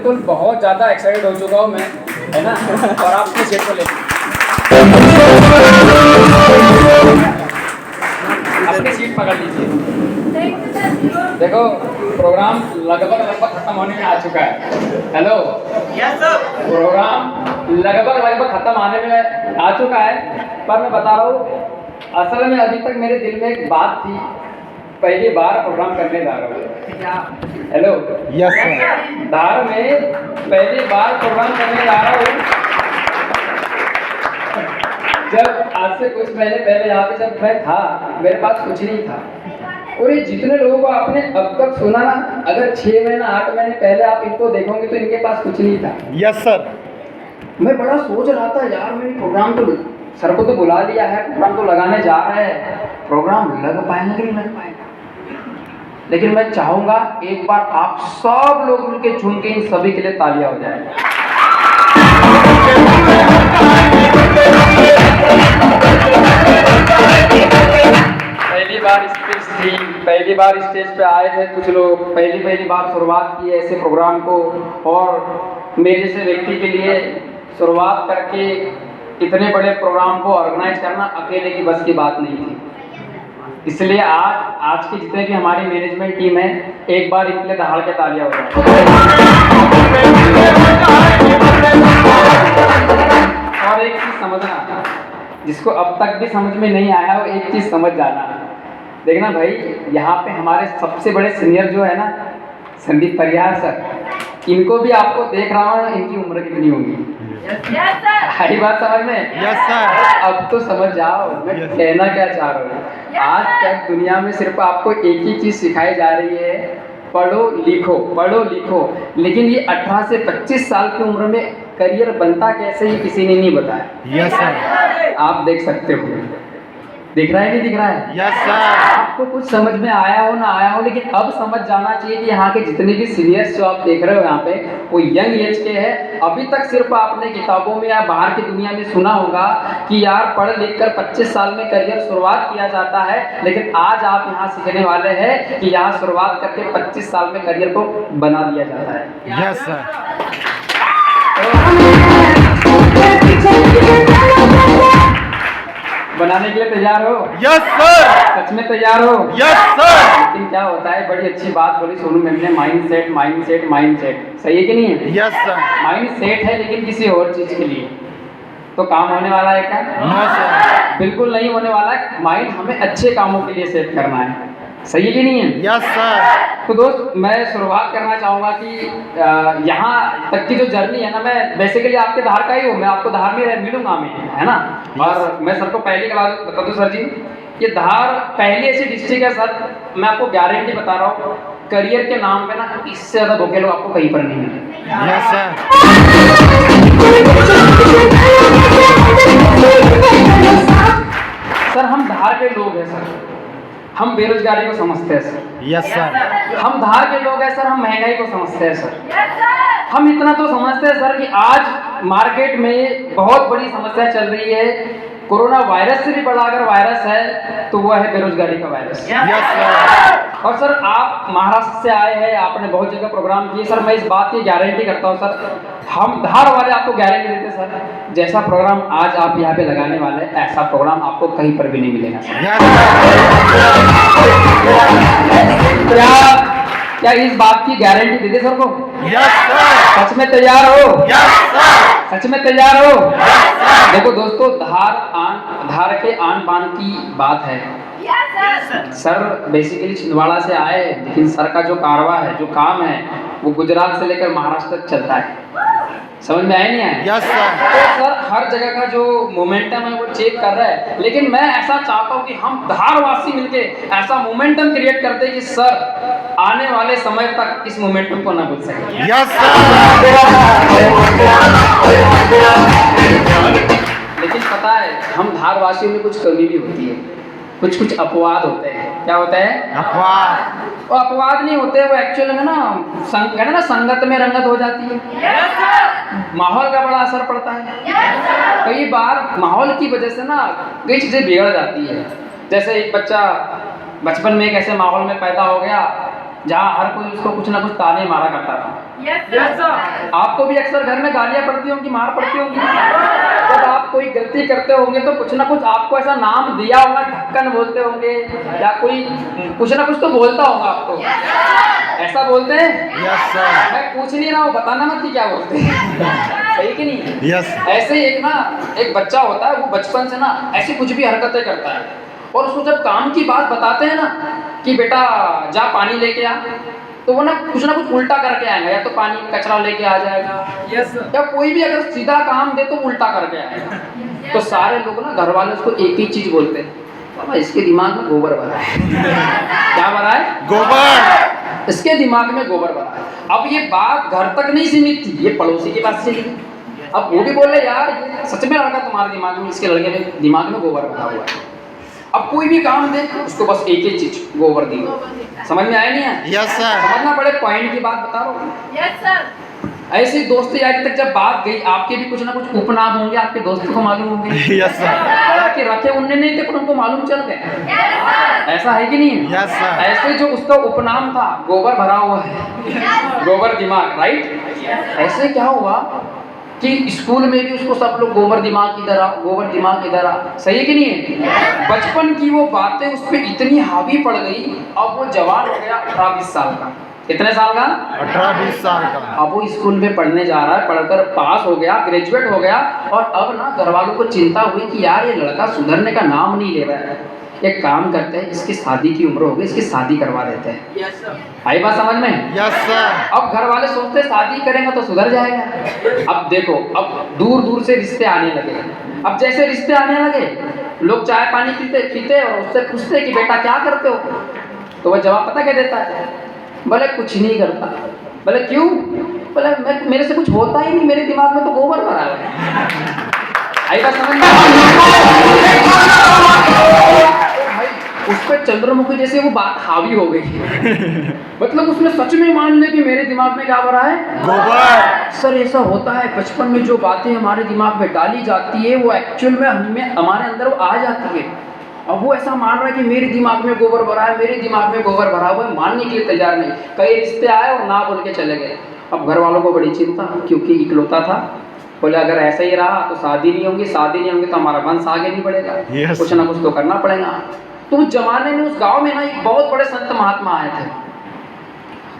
बिल्कुल बहुत ज़्यादा एक्साइटेड हो चुका हूँ मैं, है ना। और आप अपनी सीट पर ले अपनी सीट पकड़ लीजिए। देखो प्रोग्राम लगभग खत्म होने में आ चुका है। Hello, yes sir. प्रोग्राम लगभग खत्म आने में आ चुका है, पर मैं बता रहा हूँ असल में अभी तक मेरे दिल में एक बात थी, पहली बार प्रोग्राम करने जा रहा हूँ। Hello, yes sir. धार में पहली बार प्रोग्राम करने जा रहा हूँ। जब आज से कुछ महीने पहले यहाँ पे जब मैं था, मेरे पास कुछ नहीं था, और ये जितने लोगों को आपने अब तक सुना ना, अगर 6 महीना 8 महीने पहले आप इनको देखोगे तो इनके पास कुछ नहीं था। Yes sir. मैं बड़ा सोच रहा था यार, मैंने प्रोग्राम तो सर को तो बुला लिया है, प्रोग्राम तो लगाने जा रहे हैं, प्रोग्राम लग पाएगा कि नहीं लग पाएगा। लेकिन मैं चाहूंगा एक बार आप सब लोग मिलकर झूम के इन सभी के लिए तालियां हो जाए। पहली बार स्टेज पे आए थे कुछ लोग, पहली बार शुरुआत की ऐसे प्रोग्राम को, और मेरे जैसे व्यक्ति के लिए शुरुआत करके इतने बड़े प्रोग्राम को ऑर्गेनाइज करना अकेले की बस की बात नहीं थी। इसलिए आज की जितने भी हमारी मैनेजमेंट टीम है, एक बार इनके लिए दहाड़ के तालियां हो जाए। और एक चीज समझना, जिसको अब तक भी समझ में नहीं आया वो एक चीज समझ जाना। देखना भाई, यहाँ पे हमारे सबसे बड़े सीनियर जो है ना, संदीप परिहार सर, इनको भी आपको देख रहा हूँ, इनकी उम्र कितनी होगी। आई बात समझ में? Yes sir. अब तो समझ जाओ मैं कहना क्या चाह रहा हूँ। आज तक दुनिया में सिर्फ आपको एक ही चीज़ सिखाई जा रही है, पढ़ो लिखो पढ़ो लिखो, लेकिन ये 18 से 25 साल की उम्र में करियर बनता कैसे ये किसी ने नहीं बताया। Yes sir. आप देख सकते हो, दिख रहा है नहीं दिख रहा है? Yes sir. आपको कुछ समझ में आया हो ना आया हो, लेकिन अब समझ जाना चाहिए कि यहाँ के जितने भी सीनियर्स जो आप देख रहे हो यहाँ पे, वो यंग एज के हैं। अभी तक सिर्फ आपने किताबों में या बाहर की दुनिया में सुना होगा कि यार पढ़ लिख कर 25 साल में करियर शुरुआत किया जाता है, लेकिन आज आप यहाँ सीखने वाले हैं कि यहाँ शुरुआत करके 25 साल में करियर को बना दिया जाता है। Yes sir. बनाने के लिए तैयार हो? Yes sir. सच में तैयार हो? Yes sir. लेकिन क्या होता है, बड़ी अच्छी बात बोली सोनू मैम ने, माइंडसेट माइंडसेट माइंडसेट, सही है कि नहीं है? Yes sir. माइंडसेट है लेकिन किसी और चीज के लिए, तो काम होने वाला है क्या? No sir. बिल्कुल नहीं होने वाला है। माइंड हमें अच्छे कामों के लिए सेट करना है, सही है कि नहीं है? Yes sir. तो दोस्त, मैं शुरुआत करना चाहूँगा कि यहाँ तक की जो जर्नी है ना, मैं बेसिकली आपके धार का ही हूँ, मैं आपको धार में मिलूंगा मैं, है ना। और मैं सर को पहली क्लास बता दूँ सर जी, ये धार पहली ऐसी डिस्ट्रिक्ट है सर, मैं आपको गारंटी बता रहा हूँ, करियर के नाम पे ना इससे ज़्यादा धोखे लोग आपको कहीं पर नहीं मिले। Yes sir. सर हम धार के लोग हैं सर, हम बेरोजगारी को समझते हैं सर। Yes sir. हम धार के लोग हैं सर, हम महंगाई को समझते हैं सर। हम इतना तो समझते हैं सर कि आज मार्केट में बहुत बड़ी समस्या चल रही है, कोरोना वायरस से भी बड़ा अगर वायरस है तो वो है बेरोजगारी का वायरस। Yes sir. और सर आप महाराष्ट्र से आए हैं, आपने बहुत जगह प्रोग्राम किए सर, मैं इस बात की गारंटी करता हूँ सर, हम धार वाले आपको गारंटी देते हैं सर, जैसा प्रोग्राम आज आप यहाँ पे लगाने वाले हैं ऐसा प्रोग्राम आपको कहीं पर भी नहीं मिलेगा सर। क्या इस बात की गारंटी देते सर को? Yes sir. सच में तैयार हो? Yes sir. सच में तैयार हो? देखो दोस्तों, धार के आन बान की बात है। सर बेसिकली छिंदवाड़ा से आए, लेकिन सर का जो कारवा है, जो काम है, वो गुजरात से लेकर महाराष्ट्र तक चलता है। समझ में आया नहीं आया? Yes sir. तो सर हर जगह का जो मोमेंटम है वो चेक कर रहा है, लेकिन मैं ऐसा चाहता हूँ कि हम धारवासी मिलके ऐसा मोमेंटम क्रिएट करते कि सर आने वाले समय तक इस मोमेंटम को ना भूल सके। Yes sir. लेकिन पता है, हम धारवासियों में कुछ कमी भी होती है, कुछ अपवाद होते हैं। क्या होता है? अपवाद। वो अपवाद नहीं होते, वो एक्चुअल में ना कहते ना संगत में रंगत हो जाती है। माहौल का बड़ा असर पड़ता है। कई बार माहौल की वजह से ना कई चीज़ें बिगड़ जाती है। जैसे एक बच्चा बचपन में एक ऐसे माहौल में पैदा हो गया जहाँ हर कोई उसको कुछ ना कुछ ताने मारा करता था। आपको भी अक्सर घर में गालियाँ पड़ती होंगी, मार पड़ती होंगी। जब आप कोई गलती करते होंगे तो कुछ ना कुछ आपको ऐसा नाम दिया होगा, ढक्कन बोलते होंगे या कोई कुछ ना कुछ तो बोलता होगा आपको। ऐसा बोलते हैं? Yes sir. मैं पूछ नहीं रहा हूँ, बताना मत कि क्या बोलते हैं। सही कि नहीं? यस। ऐसे ही एक बच्चा होता है, वो बचपन से ना ऐसी कुछ भी हरकतें करता है और उसको जब काम की बात बताते हैं ना कि बेटा जा पानी लेके आ, तो वो ना कुछ उल्टा करके आएगा। या तो पानी कचरा लेके आ जाएगा, या कोई भी अगर सीधा काम दे तो उल्टा करके आएगा। तो सारे लोग ना घर वाले उसको एक ही चीज बोलते हैं, बाबा इसके दिमाग में गोबर भरा है। क्या भरा है? गोबर। इसके दिमाग में गोबर भरा है। अब ये बात घर तक नहीं सीमित थी, ये पड़ोसी के पास चली गई। अब वो भी बोले यार ये सच में लड़का तुम्हारे दिमाग में, इसके लड़के में दिमाग में गोबर भरा हुआ है। अब कोई भी काम दे उसको बस एक ही चीज, गोबर दी। समझ में आया नहीं है? Yes sir. समझना पड़े, पॉइंट की बात बता रहा हूँ। Yes sir. ऐसे ही दोस्ती यारी तक जब बात गई, आपके भी कुछ ना कुछ उपनाम होंगे, आपके दोस्तों को मालूम होंगे। Yes sir. हालांकि रखे उनने नहीं थे पर उनको मालूम चल गए। ऐसा है कि नहीं? Yes sir. ऐसे जो उसका उपनाम था, गोबर भरा हुआ है, गोबर दिमाग, राइट? ऐसे क्या हुआ कि स्कूल में भी उसको सब लोग गोबर दिमाग इधर आ, गोबर दिमाग इधर आ। सही है कि नहीं है? बचपन की वो बातें उस पर इतनी हावी पड़ गई। अब वो जवान हो गया, 18-20 साल का। कितने साल का? 18-20 साल का। अब वो स्कूल में पढ़ने जा रहा है, पढ़कर पास हो गया, ग्रेजुएट हो गया। और अब ना घर वालों को चिंता हुई कि यार ये लड़का सुधरने का नाम नहीं ले रहा है। एक काम करते हैं, इसकी शादी की उम्र हो गई, इसकी शादी करवा देते हैं। आई बात समझ में? Yes sir. अब घर वाले सोचते शादी करेंगे तो सुधर जाएगा। अब देखो, अब दूर दूर से रिश्ते आने लगे। अब जैसे रिश्ते आने लगे, लोग चाय पानी पीते और उससे पूछते कि बेटा क्या करते हो? तो वह जवाब पता क्या देता है? बोले कुछ नहीं करता। बोले क्यों? बोले मेरे से कुछ होता ही नहीं, मेरे दिमाग में तो गोबर भरा है। आई बात समझ में? भाई उस पर चंद्रमुखी जैसे वो बात हावी हो गई। मतलब उसने सच में मान लिया कि मेरे दिमाग में क्या भरा है? गोबर। सर ऐसा होता है, बचपन में जो बातें हमारे दिमाग में डाली जाती है वो एक्चुअल में हमारे अंदर वो आ जाती है। अब वो ऐसा मान रहा है कि मेरे दिमाग में गोबर भरा है, मेरे दिमाग में गोबर भरा हुआ है, मानने के लिए तैयार नहीं। कई रिश्ते आए और ना बोल के चले गए। अब घर वालों को बड़ी चिंता, क्योंकि इकलौता था। बोले अगर ऐसा ही रहा तो शादी नहीं होगी, शादी नहीं होगी तो हमारा वंश आगे नहीं बढ़ेगा। Yes. कुछ ना कुछ तो करना पड़ेगा। तो उस जमाने में उस गांव में ना एक बहुत बड़े संत महात्मा आए थे।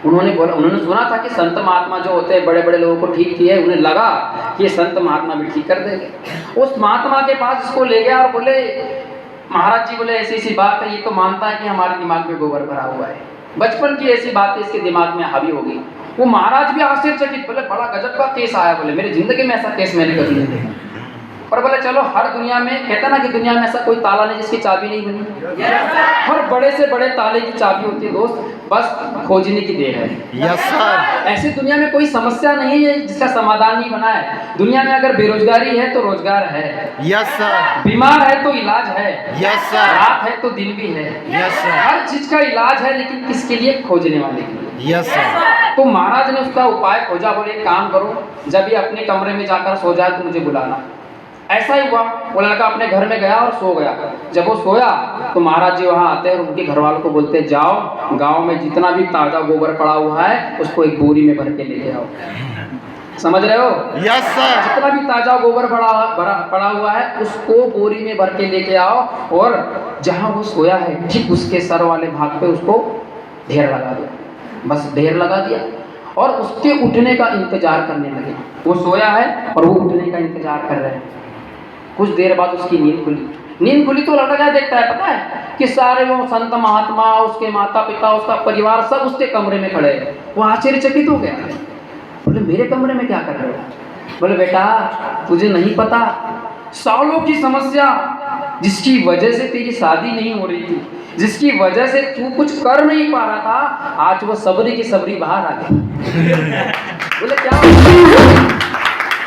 उन्होंने सुना था कि संत महात्मा जो होते हैं बड़े बड़े लोगों को ठीक किए। उन्हें लगा कि ये संत महात्मा भी ठीक कर देंगे। उस महात्मा के पास इसको ले गया और बोले महाराज जी, बोले ऐसी ऐसी बात है, ये तो मानता है कि हमारे दिमाग में गोबर भरा हुआ है। बचपन की ऐसी बातें इसके दिमाग में हावी हो गई। वो महाराज भी आश्चर्यचकित, बोले बड़ा गजब का केस आया। बोले मेरी जिंदगी में ऐसा केस मैंने कभी नहीं देखा। पर बोले चलो, हर दुनिया में कहता ना कि दुनिया में ऐसा कोई ताला नहीं जिसकी चाबी नहीं बनी। हर बड़े से बड़े ताले की चाबी होती है दोस्त, बस खोजने की देर है। Yes sir. ऐसी दुनिया में कोई समस्या नहीं है जिसका समाधान नहीं बना है। दुनिया में अगर बेरोजगारी है तो रोजगार है, यस सर। बीमार है तो इलाज है, यस सर। रात है तो दिन भी है। Yes sir. हर चीज का इलाज है, लेकिन किसके लिए? खोजने वाले के लिए। Yes sir. तो महाराज ने उसका उपाय खोजा। बोले एक काम करो, जब ये अपने कमरे में जाकर सो जाए तो मुझे बुलाना। ऐसा ही हुआ। वो लड़का अपने घर में गया और सो गया। जब वो सोया तो महाराज जी वहाँ आते हैं और उनके घर वालों को बोलते हैं जाओ गांव में जितना भी ताज़ा गोबर पड़ा हुआ है उसको एक बोरी में भर के लेके आओ। समझ रहे हो? Yes sir. जितना भी ताज़ा गोबर पड़ा हुआ है उसको बोरी में भर के लेके आओ, और जहाँ वो सोया है ठीक उसके सर वाले भाग पे उसको ढेर लगा दिया। बस ढेर लगा दिया और उसके उठने का इंतजार करने लगे। वो सोया है और वो उठने का इंतजार कर रहे हैं। कुछ देर बाद उसकी नींद खुली तो लड़का क्या देखता है पता है? कि सारे वो संत महात्मा, उसके माता पिता, उसका परिवार सब उसके कमरे में खड़े हैं। वो आश्चर्यचकित हो गया। बोले मेरे कमरे में क्या कर रहे हो? बोले बेटा तुझे नहीं पता, सालों की समस्या जिसकी वजह से तेरी शादी नहीं हो रही थी, जिसकी वजह से तू कुछ कर नहीं पा रहा था, आज वो सबरी की सबरी बाहर आ गई। बोले क्या?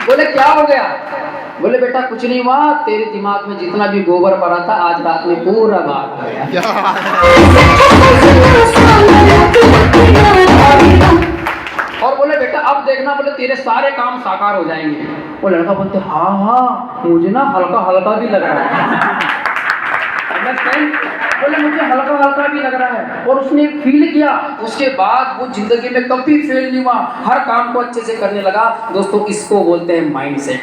बोले क्या हो गया? बोले बेटा कुछ नहीं हुआ, तेरे दिमाग में जितना भी गोबर पड़ा था आज रात में पूरा बाहर आ गया। और बोले बेटा अब देखना, बोले तेरे सारे काम साकार हो जाएंगे। वो लड़का बोलते हाँ हाँ मुझे ना हल्का हल्का भी लग रहा है। अंडरस्टैंड? बोले मुझे हल्का हल्का भी लग रहा है, और उसने फील किया। उसके बाद वो जिंदगी में कभी फेल नहीं हुआ, हर काम को अच्छे से करने लगा। दोस्तों, इसको बोलते हैं माइंडसेट।